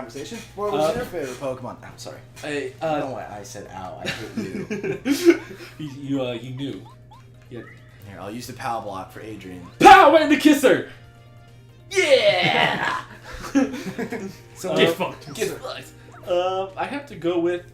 conversation. What was your favorite Pokemon? I'm sorry. I don't know why I said ow. I hate you. you knew. Yeah. Here, I'll use the POW block for Adrian. Pow! And the kisser! Yeah! So Get fucked. Get fucked. I have to go with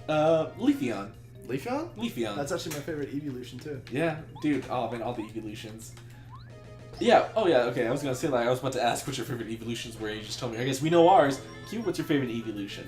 Leafeon. Leafeon? Leafeon. That's actually my favorite evolution too. Yeah, dude. Oh man, all the evolutions. Yeah. Oh yeah. Okay. I was gonna say like I was about to ask what your favorite evolutions were. You just told me. I guess we know ours. Q, what's your favorite evolution?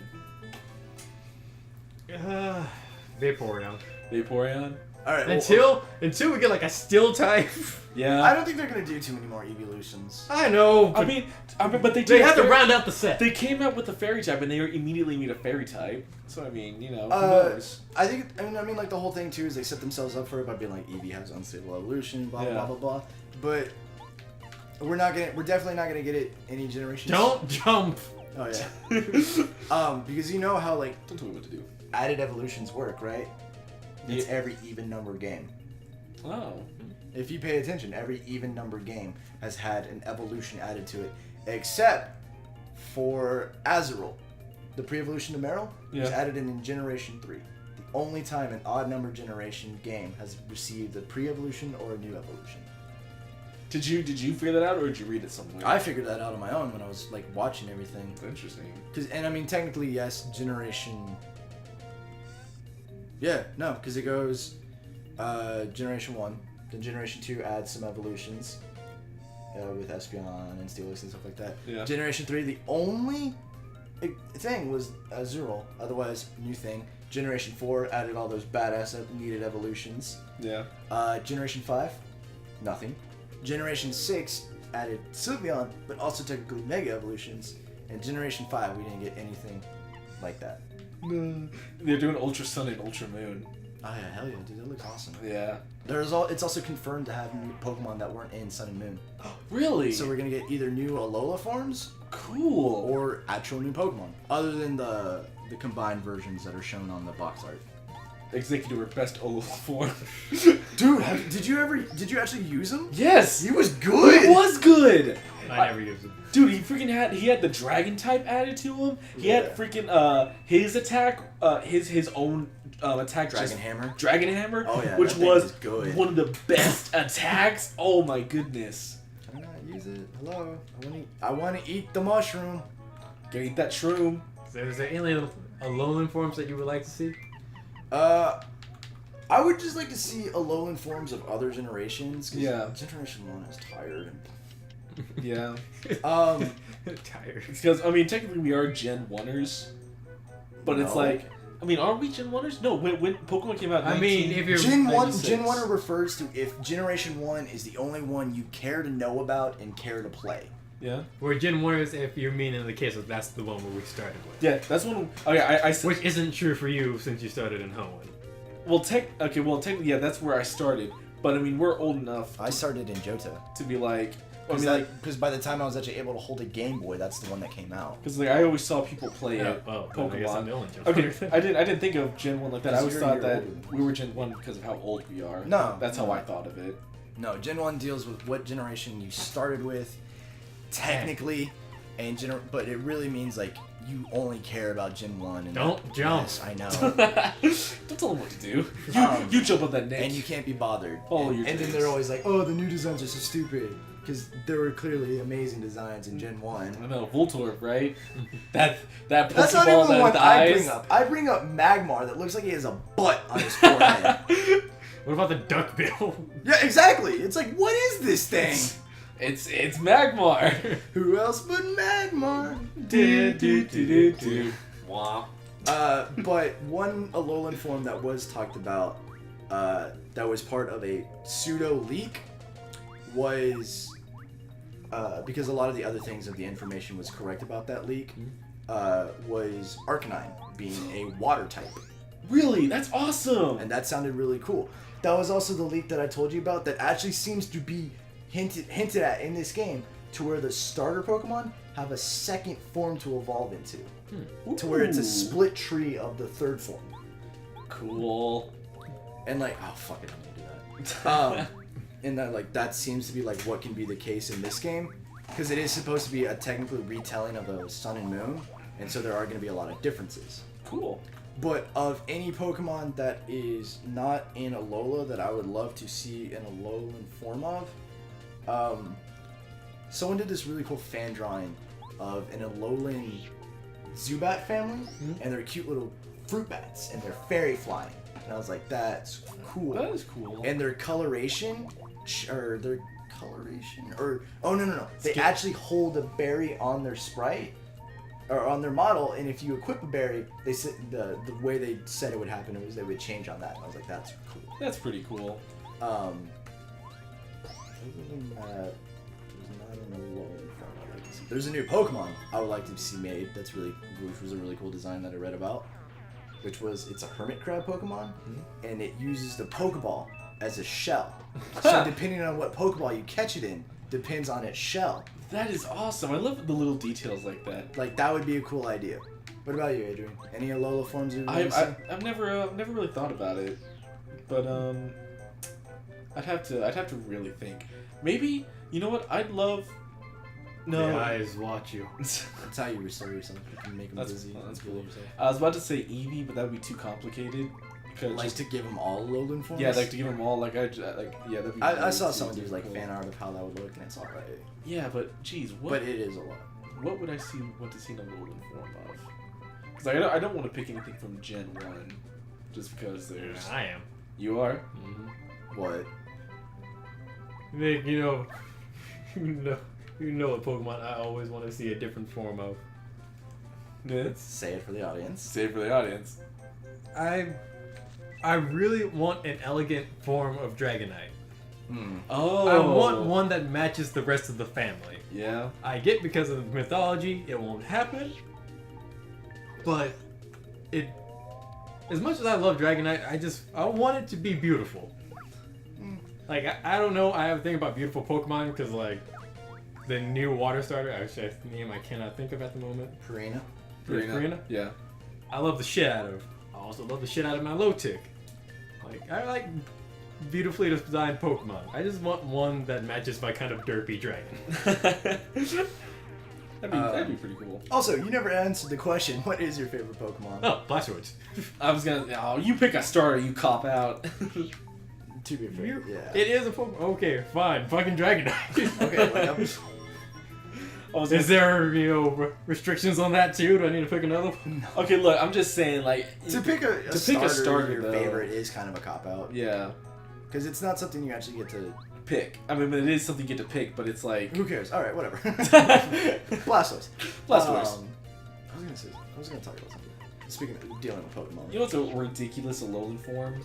Vaporeon. Vaporeon. All right. Until we get like a steel type. Yeah. I don't think they're gonna do too many more evolutions. I know. I mean, but they they did had to fairy- round out the set. They came out with the fairy type, and they immediately made a fairy type. So I mean, you know, who Uh, knows? I think. I mean, like the whole thing too is they set themselves up for it by being like Eevee has unstable evolution, blah Yeah. blah blah blah. But we're definitely not gonna get it any generations. Don't jump. Oh yeah. Because you know how like Don't tell me what to do. added evolutions work, right? It's Yeah. every even number game. Oh. If you pay attention, every even number game has had an evolution added to it, except for Azurill. The pre-evolution to Meryl was Yeah. added in Generation 3. The only time an odd number generation game has received a pre-evolution or a new evolution. Did you figure that out, or did you read it somewhere? I figured that out on my own when I was like watching everything. Interesting. And I mean, technically, yes, Generation... Yeah, no, because it goes Generation 1, then Generation 2 adds some evolutions with Espeon and Steelix and stuff like that. Yeah. Generation 3, the only thing was Azurill, otherwise, new thing. Generation 4 added all those badass needed evolutions. Yeah. Generation 5, nothing. Generation 6 added Sylveon, but also technically Mega Evolutions. And Generation 5, we didn't get anything like that. They're doing Ultra Sun and Ultra Moon. Oh yeah, hell yeah, dude, that looks awesome. Yeah. It's also confirmed to have new Pokemon that weren't in Sun and Moon. Really? So we're gonna get either new Alola forms cool. or actual new Pokemon, other than the combined versions that are shown on the box art. Executor best Alola form. Dude, did you actually use him? Yes. He was good. It was good. I never used it. Dude, he had the dragon type added to him. He had freaking his attack, his own attack. Dragon Hammer. Dragon Hammer. Oh, yeah, which that thing was is good. one of the best attacks. Oh my goodness. Can I not use it? Hello. I want to eat the mushroom. Gotta eat that shroom. Is there any Alolan forms that you would like to see? I would just like to see Alolan forms of other generations. 'Cause Yeah. Generation 1 is tired. Yeah. Tired. Because I mean, technically we are Gen 1ers, but it's No. like, I mean, are we Gen 1ers? No. When Pokemon came out, I mean, if you're Gen 1 96. refers to if Generation 1 is the only one you care to know about and care to play. Yeah. we're Gen 1ers, if you mean in the case of that's the one where we started with. Yeah, that's one. Okay, I said. Which isn't true for you since you started in Hoenn. Well, technically, yeah, that's where I started. But I mean, we're old enough I started in Johto. to be like, I mean, Because by the time I was actually able to hold a Game Boy, that's the one that came out. because like I always saw people play it. I guess I'm Pokemon. the only Gen Okay, 1er. I didn't think of Gen 1 like that. I always You're a thought year that older than we were Gen 1 because of how old we are. No, That's how no. I thought of it. No, Gen 1 deals with what generation you started with, technically, but it really means like you only care about Gen 1. And Don't jump. Yes, I know. Don't tell them what to do. You jump on that neck. And you can't be bothered. Follow and, your and then dreams. they're always like, oh, the new designs are so stupid. Because there were clearly amazing designs in Gen 1. I know, Voltorb, right? that That's Pokeball not even the that one I bring dies. up. I bring up Magmar that looks like he has a butt on his forehead. What about the duckbill? Yeah, exactly. It's like, what is this thing? It's Magmar. Who else but Magmar? Do. Wah. But one Alolan form that was talked about, that was part of a pseudo leak, was because a lot of the other things of the information was correct about that leak, was Arcanine being a water type. Really? That's awesome. And that sounded really cool. That was also the leak that I told you about that actually seems to be hinted at in this game, to where the starter Pokemon have a second form to evolve into. To where it's a Ooh. split tree of the third form. Cool. And like, oh fuck it, I'm gonna do that. And that like that seems to be like what can be the case in this game. because it is supposed to be a technically retelling of the Sun and Moon, and so there are going to be a lot of differences. Cool. But of any Pokemon that is not in Alola that I would love to see an Alolan form of, someone did this really cool fan drawing of an Alolan Zubat family, and they're cute little fruit bats, and they're fairy flying. And I was like, that's cool. That is cool. And their coloration, oh no, they actually hold a berry on their sprite, or on their model, and if you equip a berry, they said the way they said it would happen was they would change on that. And I was like, that's cool. That's pretty cool. Other than that, there's not an Alolan form I'd like to see. There's a new Pokemon I would like to see made. Which was a really cool design that I read about. It's a hermit crab Pokemon, and it uses the Pokeball as a shell. So depending on what Pokeball you catch it in, depends on its shell. That is awesome. I love the little details like that. Like, that would be a cool idea. What about you, Adrian? Any Alola forms you've I've never really thought about it, but I'd have to really think. Maybe, you know what? I'd love. No. The eyes watch you. That's how you restore yourself. You can make them busy. That's Heal cool. yourself. I was about to say Eevee, but that would be too complicated. Because Like to give them all Alolan forms? yeah, like to give them all that'd be. I saw someone do like fan art of how that would look, and it's alright. Yeah, but geez, what? But it is a lot. What would I want to see in a Alolan form of? Because I don't want to pick anything from Gen 1, just because there's. I am. You are. What? Nick, you know what Pokemon I always want to see a different form of. Yeah. Say it for the audience. Say it for the audience. I really want an elegant form of Dragonite. Oh. I want one that matches the rest of the family. Yeah. I get because of the mythology, it won't happen. But as much as I love Dragonite, I want it to be beautiful. Like, I don't know, I have a thing about beautiful Pokemon because, like, the new water starter, actually, that's the name I cannot think of at the moment. Purina. Purina? Yeah. I love the shit out of. I also love the shit out of my Lotic. Like, I like beautifully designed Pokemon. I just want one that matches my kind of derpy dragon. That'd be pretty cool. Also, you never answered the question. What is your favorite Pokemon? Oh, Blastoise. I was gonna. Oh, you pick a starter, you cop out. To be fair, yeah. It is a Pokemon. Okay, fine. Fucking Dragonite. Okay, Is there, restrictions on that too? Do I need to pick another one? Okay, look, I'm just saying, like, to pick a starter, your though, favorite is kind of a cop out. Yeah. Because it's not something you actually get to pick. I mean, it is something you get to pick, but it's like. Who cares? All right, whatever. Blastoise. Blastoise. I was gonna talk about something. Speaking of dealing with Pokemon. You know what's a ridiculous Alolan form?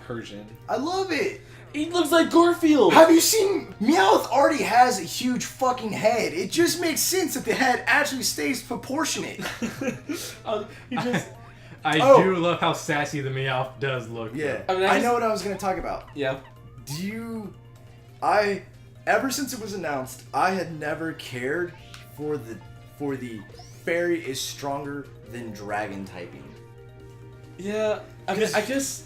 Persian. I love it. He looks like Garfield. Have you seen Meowth already has a huge fucking head? It just makes sense that the head actually stays proportionate. I do love how sassy the Meowth does look. Yeah. I mean, I know what I was gonna talk about. Yeah. Ever since it was announced, I had never cared for the fairy is stronger than dragon typing. Yeah. I mean, I guess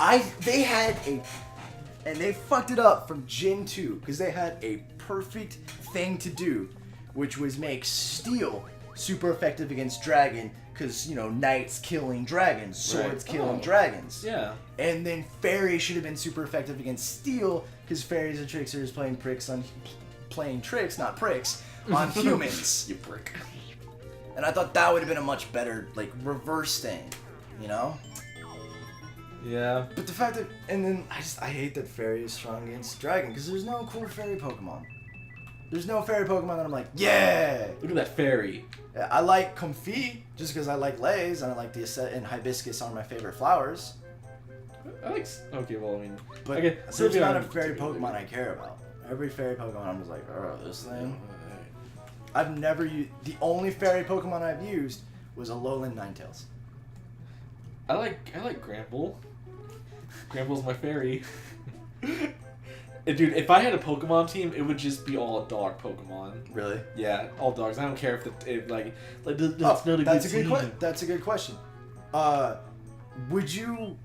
they fucked it up from Gen 2 because they had a perfect thing to do, which was make Steel super effective against Dragon because, knights killing dragons, swords killing dragons. Yeah. And then Fairy should have been super effective against Steel because fairies and tricksters playing tricks, not pricks, on humans. You prick. And I thought that would have been a much better, reverse thing, Yeah. But the fact that, and then I hate that Fairy is strong against Dragon because there's no cool Fairy Pokemon. There's no Fairy Pokemon that I'm like, yeah! Look at that fairy. I like Comfey just because I like Lays and I like the and Hibiscus are my favorite flowers. Okay, well, I mean. But okay, there's not a Fairy Pokemon I care about. Every Fairy Pokemon I'm just like, oh, this thing. I've never used, the only Fairy Pokemon I've used was Alolan Ninetales. I like Gramble. Gramble's my fairy. Dude, if I had a Pokemon team, it would just be all dog Pokemon. Really? Yeah, all dogs. I don't care if that's not a good team. That's a good question. Would you?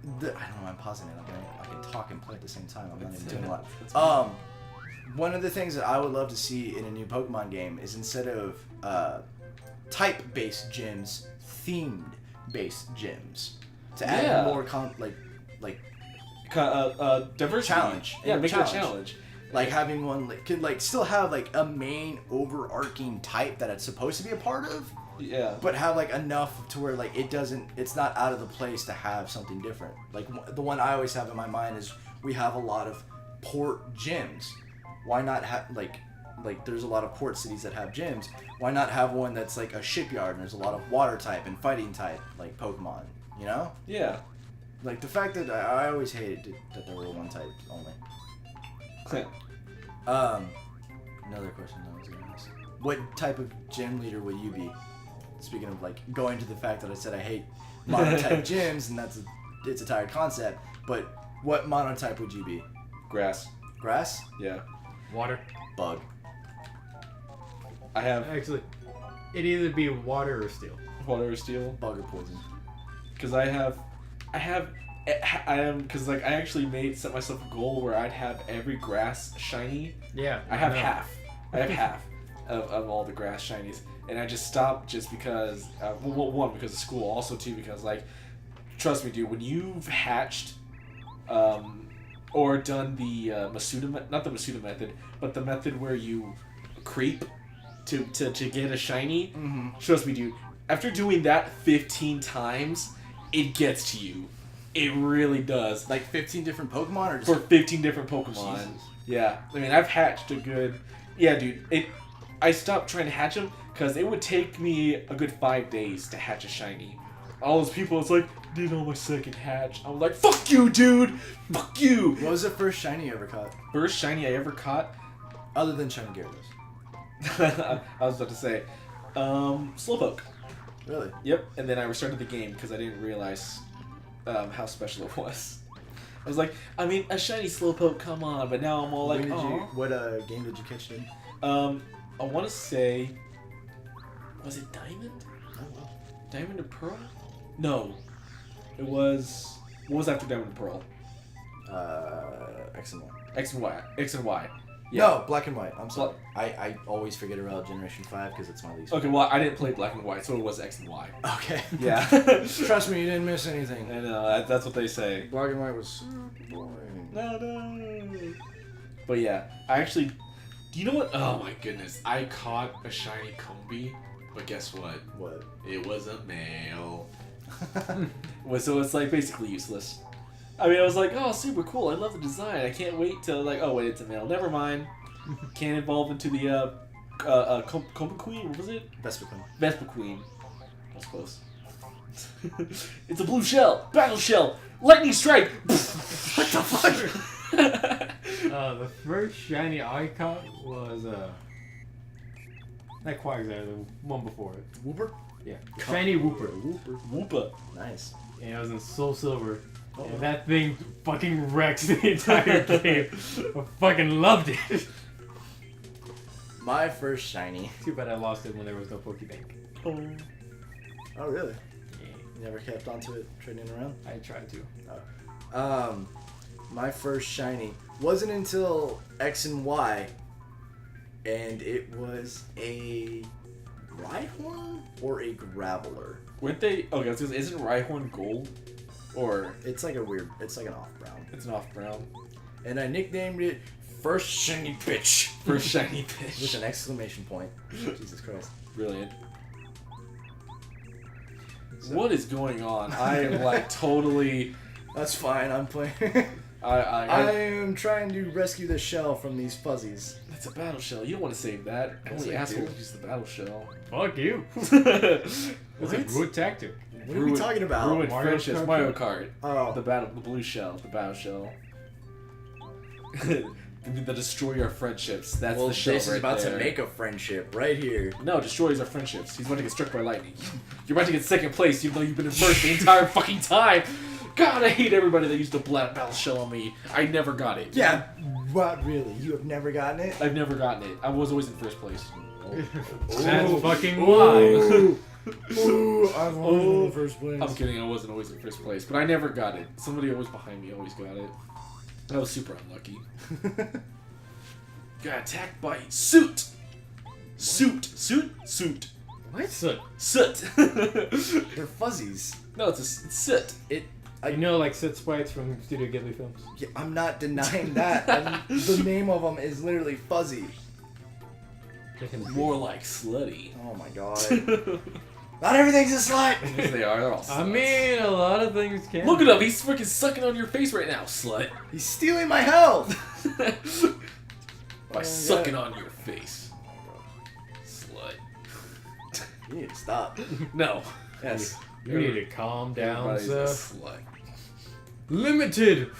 I don't know. I'm pausing it. I can talk and play at the same time. I'm not even doing a lot. one of the things that I would love to see in a new Pokemon game is instead of type-based gyms, themed-based gyms to add Yeah. more Diversity. Challenge. Yeah, make it a Challenge. challenge. like having one could like still have like a main overarching type that it's supposed to be a part of, Yeah. but have like enough to where like it's not out of the place to have something different. Like the one I always have in my mind is we have a lot of port gyms. Why not have like there's a lot of port cities that have gyms. Why not have one that's like a shipyard and there's a lot of water type and fighting type like Pokemon, you know? Yeah. Like the fact that I always hated that there were one type only. Another question I was gonna ask. What type of gym leader would you be? Speaking of like going to the fact that I said I hate monotype gyms and it's a tired concept, but what monotype would you be? Grass. Grass? Yeah. Water. Bug. I have Actually, it'd either be water or steel. water or steel. Bug or poison? Because I am because like I actually set myself a goal where I'd have every grass shiny. Yeah. I have no. half. I have half of all the grass shinies, and I just stopped just because one because of school, also two because like trust me, dude, when you've hatched or done the not the Masuda method, but the method where you creep to get a shiny. Mm-hmm. Trust me, dude. After doing that 15 times, it gets to you. It really does. Like 15 different Pokemon or just For 15 different Pokemon. Jesus. Yeah. I mean, I've hatched a good... Yeah, dude. I stopped trying to hatch them because it would take me a good 5 days to hatch a shiny. All those people, it's like, did on my second hatch. I was like, fuck you, dude! Fuck you! What was the first shiny you ever caught? First shiny I ever caught? Other than Shiny Gyarados. I was about to say, Slowpoke. Really? Yep, and then I restarted the game because I didn't realize how special it was. I was like, I mean, a shiny Slowpoke, come on, but now I'm all like, What game did you catch it in? I want to say, was it Diamond? Oh, wow. Diamond or Pearl? No, it was. What was after Diamond and Pearl? X and Y. X and Y. X and Y. No, Black and White. I'm sorry. I always forget about Generation 5 because it's my least Okay, well, I didn't play Black and White, so it was X and Y. Okay. Yeah. Trust me, you didn't miss anything. I know, that's what they say. Black and White was super boring. No. But yeah, I actually... Do you know what? Oh my goodness. I caught a shiny Combi, but guess what? What? It was a male. So it's like basically useless. I mean, I was like, oh, super cool. I love the design. I can't wait till like, oh wait, it's a male. Never mind. Can't evolve into the Combi Queen. What was it? Vespiquen. Vespa Queen. That was close. It's a blue shell. Battle shell. Lightning strike. What the fuck? The first shiny I caught was not Quagsire, the one before it. Wooper? Yeah, shiny Wooper. Wooper. Woopa. Nice. And it was in Soul Silver. Oh. And that thing fucking wrecks the entire game. I fucking loved it. My first shiny. Too bad I lost it when there was no Pokebank. Oh, really? Yeah, You never kept onto it, trading around? I tried to. My first shiny wasn't until X and Y, and it was a Rhyhorn or a Graveler. Weren't they? Okay, I was gonna say, isn't Rhyhorn gold? Or It's like it's like an off brown. it's an off brown. And I nicknamed it First Shiny Bitch. First shiny With fish. an exclamation point. Jesus Christ. Brilliant. So- What is going on? I am like totally. That's fine, I'm playing. I I am trying to rescue the shell from these fuzzies. It's a battle shell. You don't want to save that. Yes, Only I assholes do. use the battle shell. Fuck you. That's It's a good tactic. What are we talking about? Ruined Mario friendships. Kart? Mario Kart. Oh, The blue shell. The battle shell. The destroy our friendships. That's well, the shell this is right about there. to make a friendship right here. No, destroys our friendships. He's about to get struck by lightning. You're about to get second place, even though you've been in first the entire fucking time. God, I hate everybody that used the battle shell on me. I never got it. Yeah, what really? You have never gotten it? I've never gotten it. I was always in first place. That's Ooh. fucking why. Ooh, Ooh, I'm always in the first place. I'm kidding, I wasn't always in first place, but I never got it. Somebody always behind me always got it. I was super unlucky. got attacked by Soot. Soot. What? Soot. Soot. They're fuzzies. No, it's Soot. You know, like Soot sprites from Studio Ghibli films. Yeah, I'm not denying that. And the name of them is literally Fuzzy. They can- More like slutty. Oh my god. Not everything's a slut! Yes, they are. They're all sluts. I mean, a lot of things can. Look at him. He's freaking sucking on your face right now, slut. He's stealing my health! By sucking on your face. Slut. You need to stop. No. Yes. You need to calm down, Everybody's a sir. slut. Limited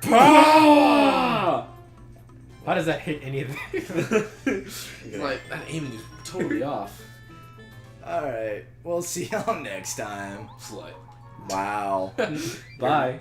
power! How does that hit any of this? Like, that aiming is totally off. Alright, we'll see y'all next time. Slut. Wow. Bye.